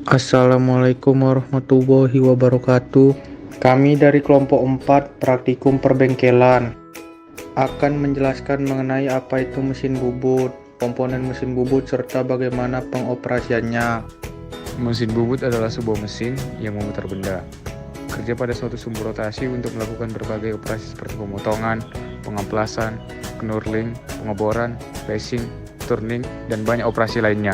Assalamualaikum warahmatullahi wabarakatuh. Kami dari kelompok 4 praktikum perbengkelan akan menjelaskan mengenai apa itu mesin bubut, komponen mesin bubut, serta bagaimana pengoperasiannya. Mesin bubut adalah sebuah mesin yang memutar benda. Kerja pada suatu sumber rotasi untuk melakukan berbagai operasi seperti pemotongan, pengamplasan, knurling, pengeboran, lacing, turning, dan banyak operasi lainnya.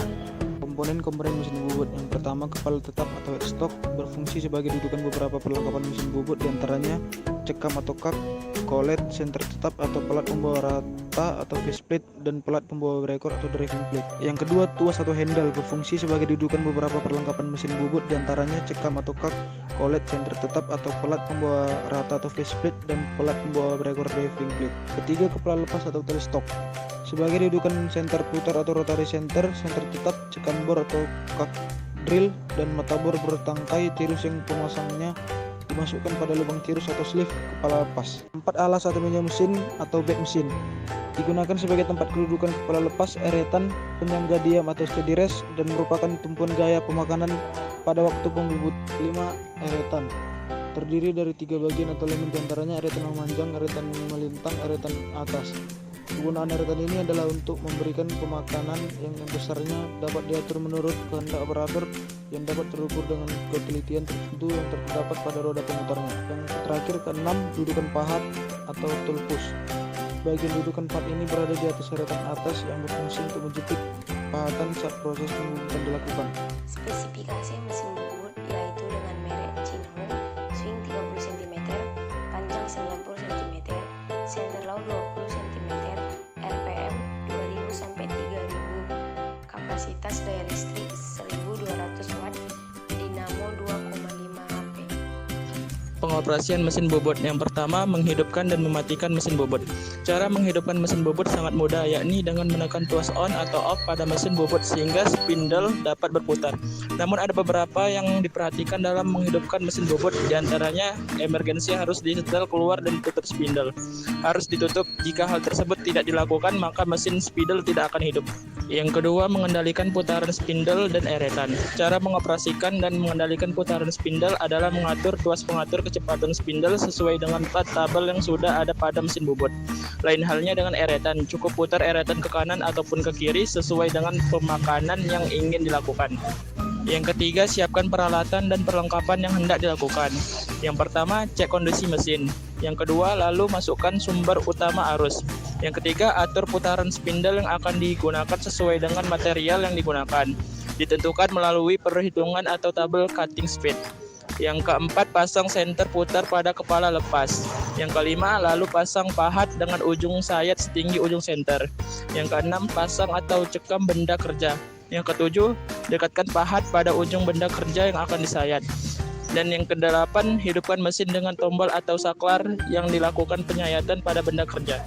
Komponen mesin bubut. Yang pertama, kepala tetap atau headstock berfungsi sebagai dudukan beberapa perlengkapan mesin bubut, diantaranya cekam atau kak, kolet, senter tetap atau pelat pembawa rata atau faceplate, dan pelat pembawa berekor atau driving plate. Yang kedua, tuas atau handle berfungsi sebagai dudukan beberapa perlengkapan mesin bubut, diantaranya cekam atau kak, kolet, senter tetap atau pelat pembawa rata atau faceplate, dan pelat pembawa berekor driving plate. Ketiga, kepala lepas atau telestok sebagai dudukan senter putar atau rotary center, senter tetap, cekam bor atau kak drill, dan mata bor bertangkai tirus yang pemasangnya dimasukkan pada lubang tirus atau sleeve kepala lepas. 4, alas atau meja mesin atau bed mesin digunakan sebagai tempat kedudukan kepala lepas, eretan, penyangga diam atau steady rest, dan merupakan tumpuan gaya pemakanan pada waktu pembubut. 5, eretan terdiri dari 3 bagian atau elemen, diantaranya eretan memanjang, eretan melintang, eretan atas. Kegunaan eretan ini adalah untuk memberikan pemakanan yang besarnya dapat diatur menurut kehendak operator, yang dapat terukur dengan ketelitian tertentu yang terdapat pada roda pemutarnya. Yang terakhir, ke-6, dudukan pahat atau tool push. Bagian dudukan pahat ini berada di atas eretan atas yang berfungsi untuk menjepit pahatan saat proses pembubutan dilakukan. Spesifikasi mesin bubut yaitu dengan merek Jinhong, swing 30 cm, panjang 90 cm, center low 20 cm, RPM 2000 sampai 3000, kapasitas daya listrik 1200 watt, dinamo 2,5 HP. Pengoperasian mesin bobot. Yang pertama, menghidupkan dan mematikan mesin bobot. Cara menghidupkan mesin bobot sangat mudah, yakni dengan menekan tuas on atau off pada mesin bobot sehingga spindle dapat berputar. Namun ada beberapa yang diperhatikan dalam menghidupkan mesin bobot, diantaranya emergensi harus disetel keluar dan tutup spindle. Harus ditutup, jika hal tersebut tidak dilakukan maka mesin spindle tidak akan hidup. Yang kedua, mengendalikan putaran spindle dan eretan. Cara mengoperasikan dan mengendalikan putaran spindle adalah mengatur tuas pengatur kecepatan spindle sesuai dengan plat tabel yang sudah ada pada mesin bobot. Lain halnya dengan eretan, cukup putar eretan ke kanan ataupun ke kiri sesuai dengan pemakanan yang ingin dilakukan. Yang ketiga, siapkan peralatan dan perlengkapan yang hendak dilakukan. Yang pertama, cek kondisi mesin. Yang kedua, lalu masukkan sumber utama arus. Yang ketiga, atur putaran spindle yang akan digunakan sesuai dengan material yang digunakan. Ditentukan melalui perhitungan atau tabel cutting speed. Yang keempat, pasang senter putar pada kepala lepas. Yang kelima, lalu pasang pahat dengan ujung sayat setinggi ujung senter. Yang keenam, pasang atau cekam benda kerja. Yang ketujuh, dekatkan pahat pada ujung benda kerja yang akan disayat. Dan yang kedelapan, hidupkan mesin dengan tombol atau saklar yang dilakukan penyayatan pada benda kerja.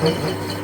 Thank you.